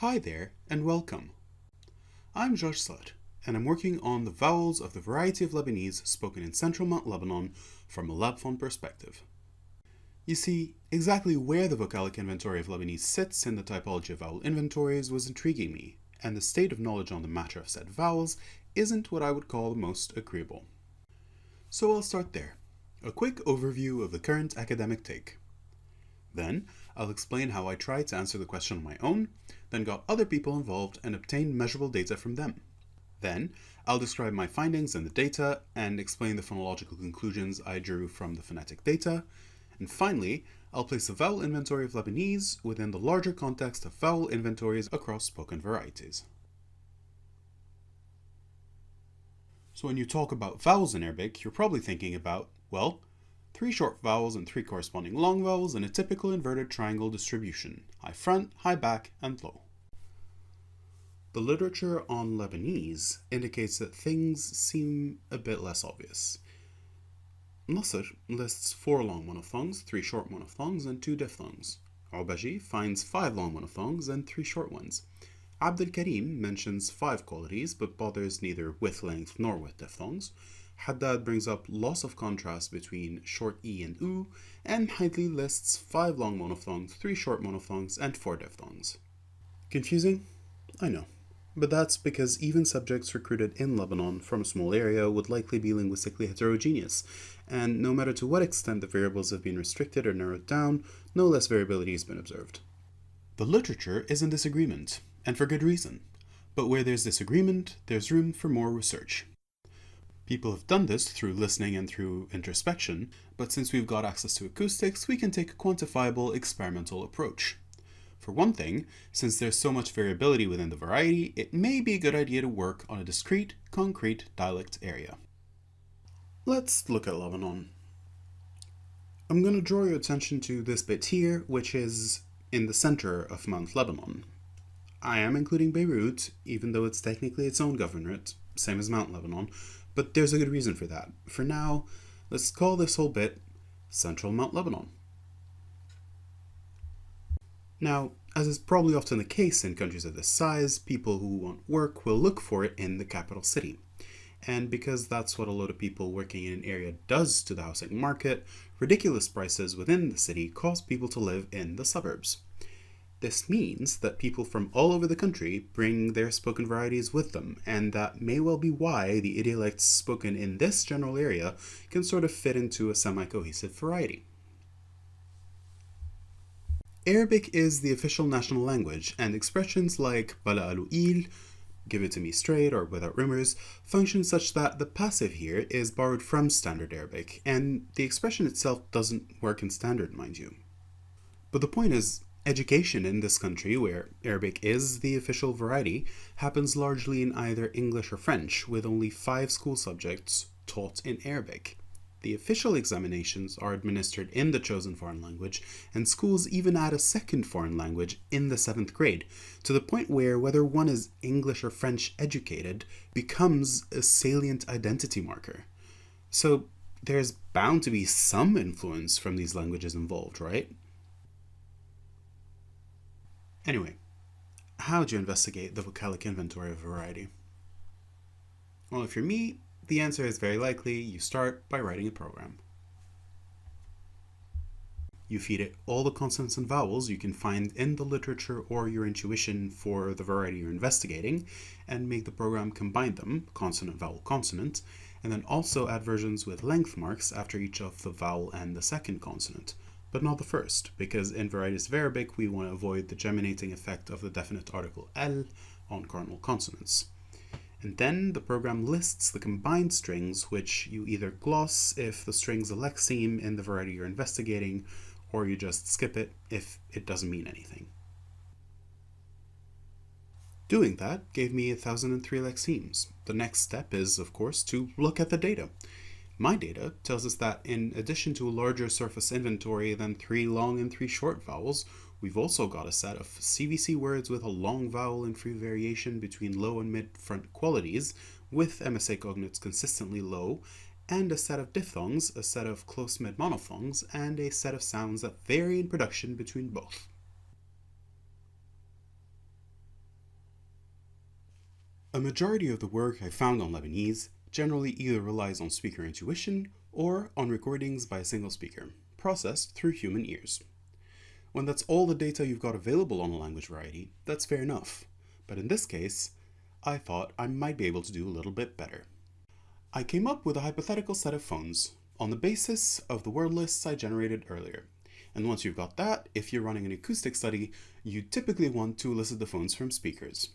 Hi there, and welcome. I'm Josh Slut, and I'm working on the vowels of the variety of Lebanese spoken in Central Mount Lebanon from a Labphone perspective. You see, exactly where the vocalic inventory of Lebanese sits in the typology of vowel inventories was intriguing me, and the state of knowledge on the matter of said vowels isn't what I would call the most agreeable. So I'll start there. A quick overview of the current academic take. Then, I'll explain how I tried to answer the question on my own, then got other people involved and obtained measurable data from them. Then, I'll describe my findings in the data and explain the phonological conclusions I drew from the phonetic data. And finally, I'll place the vowel inventory of Lebanese within the larger context of vowel inventories across spoken varieties. So when you talk about vowels in Arabic, you're probably thinking about, well, 3 short vowels and 3 corresponding long vowels in a typical inverted triangle distribution: high front, high back, and low. The literature on Lebanese indicates that things seem a bit less obvious. Nasr lists 4 long monophthongs, 3 short monophthongs, and 2 diphthongs. Ubaji finds 5 long monophthongs and 3 short ones. Abd al-Karim mentions 5 qualities, but bothers neither with length nor with diphthongs. Haddad brings up loss of contrast between short e and u, and Haidli lists 5 long monophthongs, 3 short monophthongs, and 4 diphthongs. Confusing? I know. But that's because even subjects recruited in Lebanon from a small area would likely be linguistically heterogeneous, and no matter to what extent the variables have been restricted or narrowed down, no less variability has been observed. The literature is in disagreement, and for good reason. But where there's disagreement, there's room for more research. People have done this through listening and through introspection, but since we've got access to acoustics, we can take a quantifiable experimental approach. For one thing, since there's so much variability within the variety, it may be a good idea to work on a discrete, concrete dialect area. Let's look at Lebanon. I'm going to draw your attention to this bit here, which is in the center of Mount Lebanon. I am including Beirut, even though it's technically its own governorate, same as Mount Lebanon, but there's a good reason for that. For now, let's call this whole bit Central Mount Lebanon. Now, as is probably often the case in countries of this size, people who want work will look for it in the capital city. And because that's what a lot of people working in an area does to the housing market, ridiculous prices within the city cause people to live in the suburbs. This means that people from all over the country bring their spoken varieties with them, and that may well be why the idiolects spoken in this general area can sort of fit into a semi-cohesive variety. Arabic is the official national language, and expressions like bala alu'il, give it to me straight or without rumors, function such that the passive here is borrowed from Standard Arabic, and the expression itself doesn't work in Standard, mind you. But the point is, education in this country, where Arabic is the official variety, happens largely in either English or French, with only 5 school subjects taught in Arabic. The official examinations are administered in the chosen foreign language, and schools even add a second foreign language in the 7th grade, to the point where whether one is English or French educated becomes a salient identity marker. So there's bound to be some influence from these languages involved, right? Anyway, how do you investigate the vocalic inventory of a variety? Well, if you're me, the answer is very likely you start by writing a program. You feed it all the consonants and vowels you can find in the literature or your intuition for the variety you're investigating, and make the program combine them, consonant, vowel, consonant, and then also add versions with length marks after each of the vowel and the second consonant, but not the first, because in varieties of Arabic we want to avoid the geminating effect of the definite article L on cardinal consonants. And then the program lists the combined strings, which you either gloss if the string's a lexeme in the variety you're investigating, or you just skip it if it doesn't mean anything. Doing that gave me 1003 lexemes. The next step is, of course, to look at the data. My data tells us that in addition to a larger surface inventory than 3 long and 3 short vowels, we've also got a set of CVC words with a long vowel and free variation between low and mid front qualities, with MSA cognates consistently low, and a set of diphthongs, a set of close mid monophthongs, and a set of sounds that vary in production between both. A majority of the work I found on Lebanese generally either relies on speaker intuition or on recordings by a single speaker, processed through human ears. When that's all the data you've got available on a language variety, that's fair enough. But in this case, I thought I might be able to do a little bit better. I came up with a hypothetical set of phones on the basis of the word lists I generated earlier. And once you've got that, if you're running an acoustic study, you typically want to elicit the phones from speakers.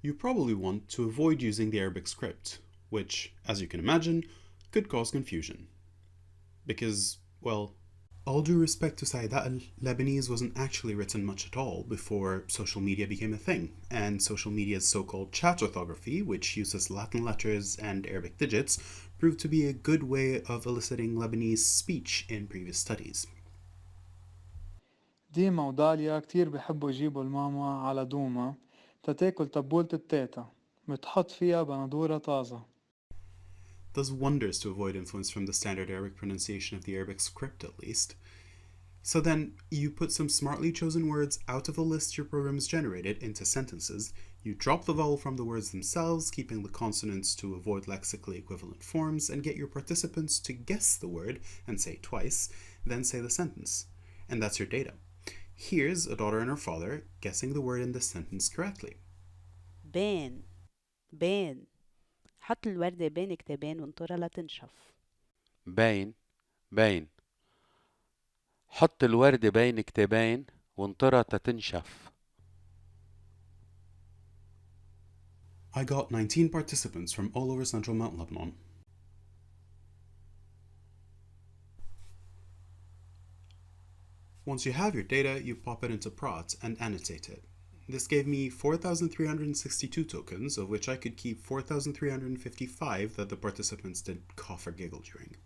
You probably want to avoid using the Arabic script, which, as you can imagine, could cause confusion. Because, well, all due respect to Saida, Lebanese wasn't actually written much at all before social media became a thing, and social media's so-called chat orthography, which uses Latin letters and Arabic digits, proved to be a good way of eliciting Lebanese speech in previous studies. ديما وداليا كتير بحبوا يجيبوا الماما على دوما تتاكل تبولة التيتا بتحط فيها بندورة طازة. Does wonders to avoid influence from the standard Arabic pronunciation of the Arabic script, at least. So then, you put some smartly chosen words out of the list your program has generated into sentences, you drop the vowel from the words themselves, keeping the consonants to avoid lexically equivalent forms, and get your participants to guess the word and say it twice, then say the sentence. And that's your data. Here's a daughter and her father guessing the word in the sentence correctly. بين بين حط الوردة بين كتابين وانطرها لتنشف. باين باين حط الورد بين كتابين وانطرها تتنشف. I got 19 participants from all over Central Mount Lebanon. Once you have your data, you pop it into Prot and annotate it. This gave me 4,362 tokens, of which I could keep 4,355 that the participants did cough or giggle during.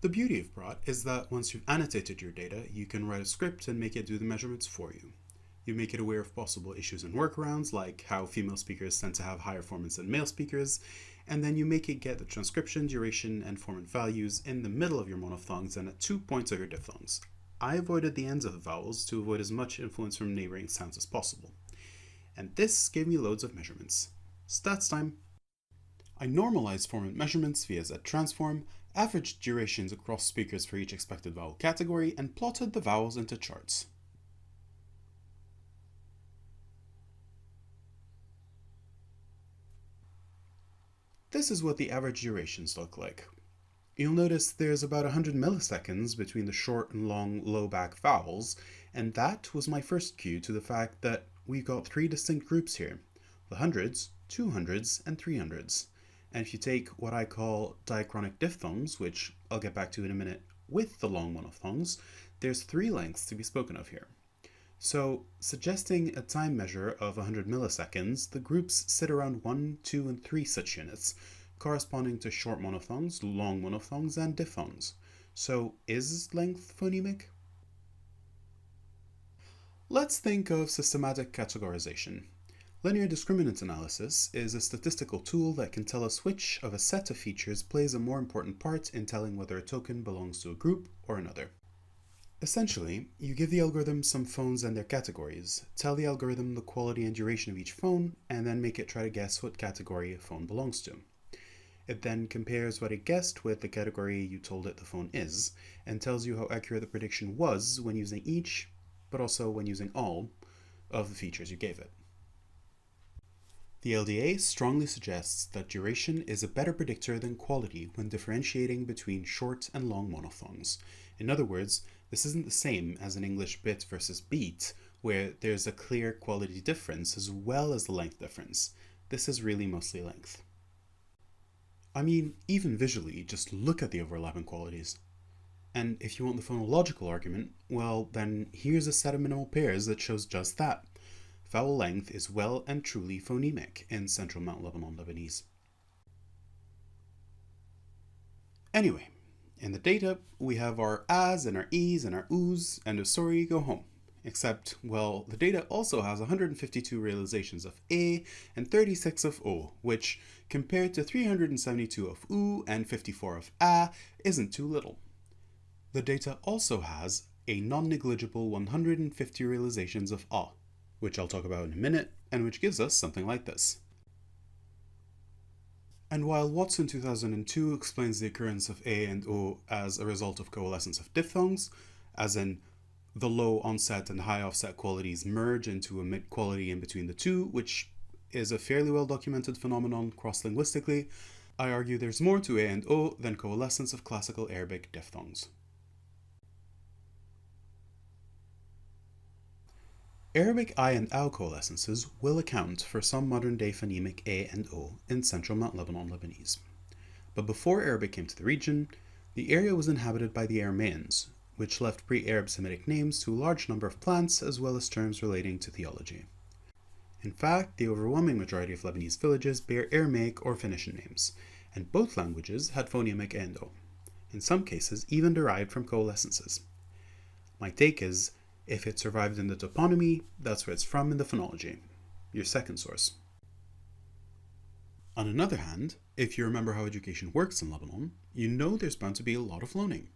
The beauty of Prot is that once you've annotated your data, you can write a script and make it do the measurements for you. You make it aware of possible issues and workarounds, like how female speakers tend to have higher formants than male speakers, and then you make it get the transcription, duration, and formant values in the middle of your monophthongs and at 2 points of your diphthongs. I avoided the ends of the vowels to avoid as much influence from neighboring sounds as possible. And this gave me loads of measurements. Stats time! I normalized formant measurements via Z-transform, averaged durations across speakers for each expected vowel category, and plotted the vowels into charts. This is what the average durations look like. You'll notice there's about 100 milliseconds between the short and long low back vowels, and that was my first cue to the fact that we've got 3 distinct groups here: the hundreds, 200s, and 300s. And if you take what I call diachronic diphthongs, which I'll get back to in a minute, with the long monophthongs, there's 3 lengths to be spoken of here. So, suggesting a time measure of 100 milliseconds, the groups sit around 1, 2, and 3 such units, corresponding to short monophthongs, long monophthongs, and diphthongs. So, is length phonemic? Let's think of systematic categorization. Linear discriminant analysis is a statistical tool that can tell us which of a set of features plays a more important part in telling whether a token belongs to a group or another. Essentially, you give the algorithm some phones and their categories, tell the algorithm the quality and duration of each phone, and then make it try to guess what category a phone belongs to. It then compares what it guessed with the category you told it the phone is, and tells you how accurate the prediction was when using each, but also when using all, of the features you gave it. The LDA strongly suggests that duration is a better predictor than quality when differentiating between short and long monophthongs. In other words, this isn't the same as in English bit versus beat, where there's a clear quality difference as well as the length difference. This is really mostly length. I mean, even visually, just look at the overlapping qualities. And if you want the phonological argument, well, then here's a set of minimal pairs that shows just that. Vowel length is well and truly phonemic in Central Mount Lebanon Lebanese. Anyway, in the data, we have our as and our e's and our oo's, and a sorry, go home. Except, well, the data also has 152 realizations of a and 36 of o, which, compared to 372 of oo and 54 of a, isn't too little. The data also has a non-negligible 150 realizations of a, which I'll talk about in a minute, and which gives us something like this. And while Watson 2002 explains the occurrence of A and O as a result of coalescence of diphthongs, as in the low onset and high offset qualities merge into a mid quality in between the two, which is a fairly well documented phenomenon cross-linguistically, I argue there's more to A and O than coalescence of classical Arabic diphthongs. Arabic I and OW coalescences will account for some modern-day phonemic A and O in Central Mount Lebanon Lebanese. But before Arabic came to the region, the area was inhabited by the Aramaeans, which left pre-Arab Semitic names to a large number of plants as well as terms relating to theology. In fact, the overwhelming majority of Lebanese villages bear Aramaic or Phoenician names, and both languages had phonemic A and O, in some cases even derived from coalescences. My take is, if it survived in the toponymy, that's where it's from in the phonology, your second source. On another hand, if you remember how education works in Lebanon, you know there's bound to be a lot of loaning.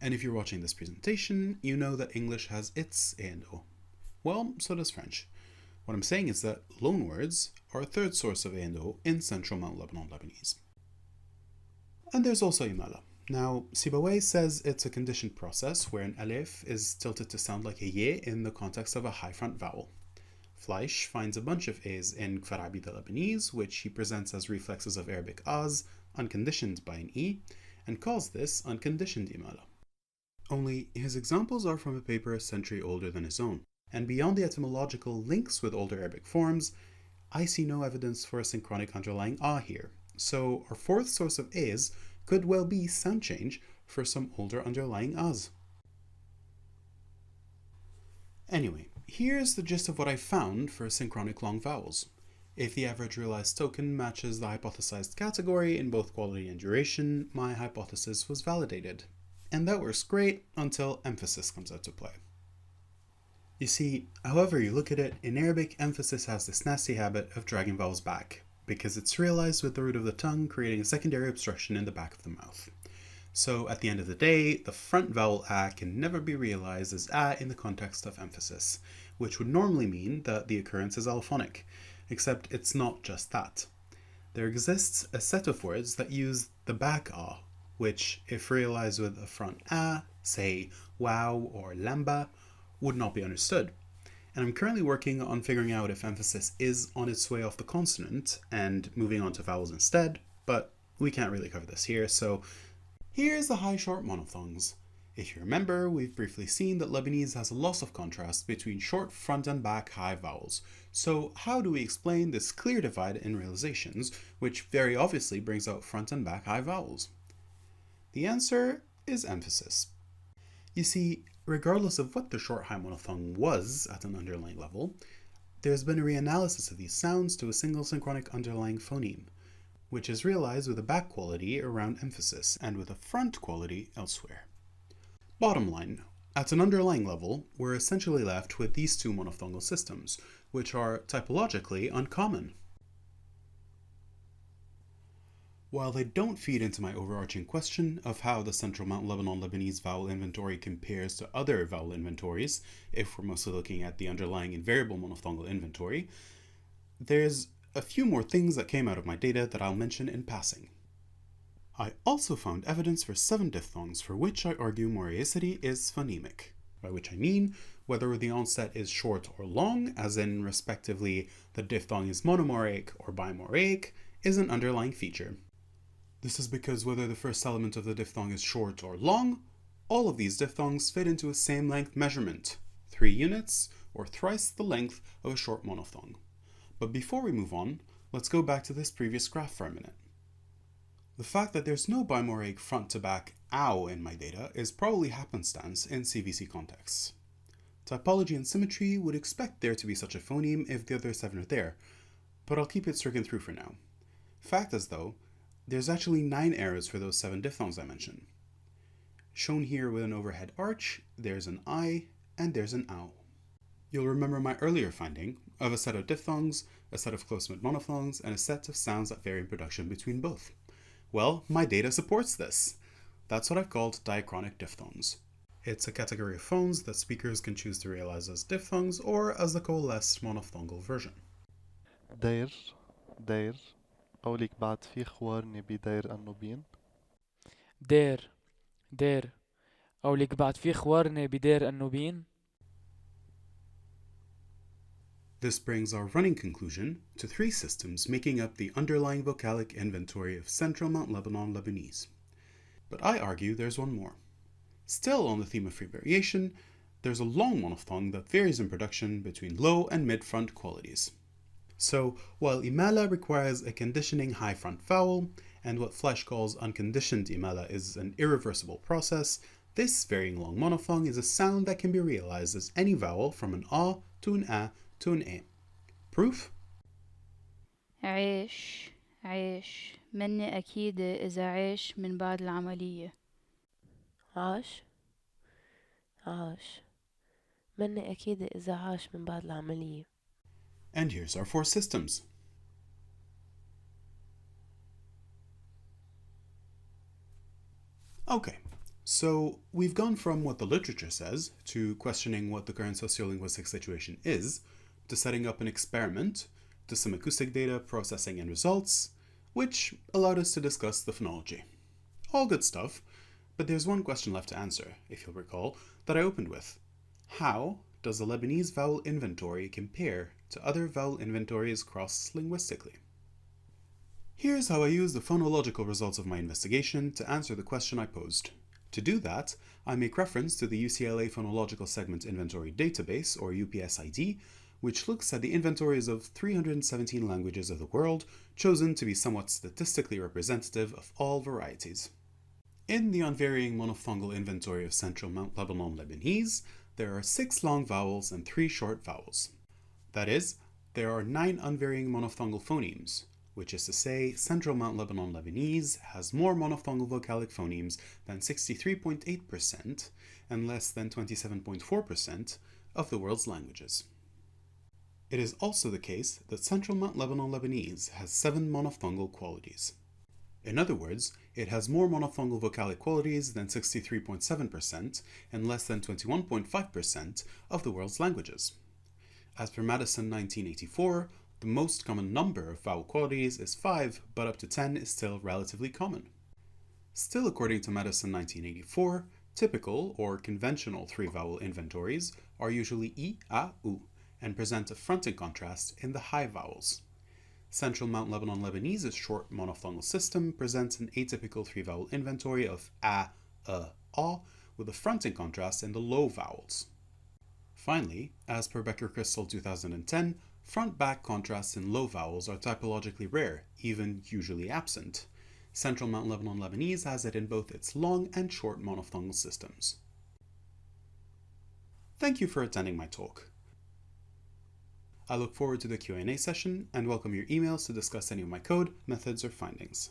And if you're watching this presentation, you know that English has its A and O. Well, so does French. What I'm saying is that loanwords are a third source of A and O in Central Mount Lebanon Lebanese. And there's also Imala. Now, Sibawayh says it's a conditioned process where an alif is tilted to sound like a ye in the context of a high front vowel. Fleisch finds a bunch of a's in Kfar the Lebanese, which he presents as reflexes of Arabic az, unconditioned by an e, and calls this unconditioned Imala. Only his examples are from a paper a century older than his own, and beyond the etymological links with older Arabic forms, I see no evidence for a synchronic underlying ah here, so our fourth source of a's could well be sound change for some older underlying as. Anyway, here's the gist of what I found for synchronic long vowels. If the average realized token matches the hypothesized category in both quality and duration, my hypothesis was validated. And that works great until emphasis comes out to play. You see, however you look at it, in Arabic, emphasis has this nasty habit of dragging vowels back, because it's realized with the root of the tongue creating a secondary obstruction in the back of the mouth. So at the end of the day, the front vowel a can never be realized as a in the context of emphasis, which would normally mean that the occurrence is allophonic, except it's not just that. There exists a set of words that use the back a, which, if realized with a front a, say wow or lamba, would not be understood. And I'm currently working on figuring out if emphasis is on its way off the consonant and moving on to vowels instead, but we can't really cover this here, so here's the high-short monophthongs. If you remember, we've briefly seen that Lebanese has a loss of contrast between short front and back high vowels. So how do we explain this clear divide in realizations, which very obviously brings out front and back high vowels? The answer is emphasis. You see, regardless of what the short high monophthong was at an underlying level, there's been a reanalysis of these sounds to a single synchronic underlying phoneme, which is realized with a back quality around emphasis and with a front quality elsewhere. Bottom line, at an underlying level, we're essentially left with these two monophthongal systems, which are typologically uncommon. While they don't feed into my overarching question of how the Central Mount Lebanon Lebanese vowel inventory compares to other vowel inventories, if we're mostly looking at the underlying invariable monophthongal inventory, there's a few more things that came out of my data that I'll mention in passing. I also found evidence for 7 diphthongs for which I argue moraicity is phonemic, by which I mean whether the onset is short or long, as in respectively the diphthong is monomoraic or bimoraic, is an underlying feature. This is because whether the first element of the diphthong is short or long, all of these diphthongs fit into a same length measurement, 3 units, or thrice the length of a short monophthong. But before we move on, let's go back to this previous graph for a minute. The fact that there's no bimoraic front to back ow in my data is probably happenstance in CVC contexts. Typology and symmetry would expect there to be such a phoneme if the other 7 are there, but I'll keep it stricken through for now. Fact is though, there's actually 9 errors for those 7 diphthongs I mentioned. Shown here with an overhead arch, there's an I and there's an ow. You'll remember my earlier finding of a set of diphthongs, a set of close-mid monophthongs, and a set of sounds that vary in production between both. Well, my data supports this. That's what I've called diachronic diphthongs. It's a category of phones that speakers can choose to realize as diphthongs or as the coalesced monophthongal version. دير دير قولك بعد في خوارني بدير النوبين. دير دير قولك بعد في خوارنة بدير النوبين. This brings our running conclusion to 3 systems making up the underlying vocalic inventory of Central Mount Lebanon Lebanese. But I argue there's one more. Still on the theme of free variation, there's a long monophthong that varies in production between low and mid-front qualities. So, while imala requires a conditioning high front vowel, and what Fleisch calls unconditioned imala is an irreversible process, this varying long monophthong is a sound that can be realized as any vowel from an a to an a to an a. Proof? عيش عيش مني أكيد إذا عيش من بعد العملية. عاش عاش مني أكيد إذا عاش من بعد العملية. And here's our 4 systems. Okay, so we've gone from what the literature says to questioning what the current sociolinguistic situation is, to setting up an experiment, to some acoustic data, processing and results, which allowed us to discuss the phonology. All good stuff, but there's one question left to answer, if you'll recall, that I opened with. How does the Lebanese vowel inventory compare to other vowel inventories cross-linguistically? Here's how I used the phonological results of my investigation to answer the question I posed. To do that, I make reference to the UCLA Phonological Segment Inventory Database, or UPSID, which looks at the inventories of 317 languages of the world, chosen to be somewhat statistically representative of all varieties. In the unvarying monophthongal inventory of Central Mount Lebanon Lebanese, there are 6 long vowels and 3 short vowels. That is, there are 9 unvarying monophthongal phonemes, which is to say, Central Mount Lebanon Lebanese has more monophthongal vocalic phonemes than 63.8% and less than 27.4% of the world's languages. It is also the case that Central Mount Lebanon Lebanese has 7 monophthongal qualities. In other words, it has more monophthongal vocalic qualities than 63.7% and less than 21.5% of the world's languages. As per Madison 1984, the most common number of vowel qualities is 5, but up to 10 is still relatively common. Still according to Madison 1984, typical or conventional 3-vowel inventories are usually I, A, U, and present a fronting contrast in the high vowels. Central Mount Lebanon Lebanese's short monophthongal system presents an atypical 3-vowel inventory of A, with a fronting contrast in the low vowels. Finally, as per Becker-Crystal 2010, front-back contrasts in low vowels are typologically rare, even usually absent. Central Mount Lebanon Lebanese has it in both its long and short monophthongal systems. Thank you for attending my talk. I look forward to the Q&A session and welcome your emails to discuss any of my code, methods, or findings.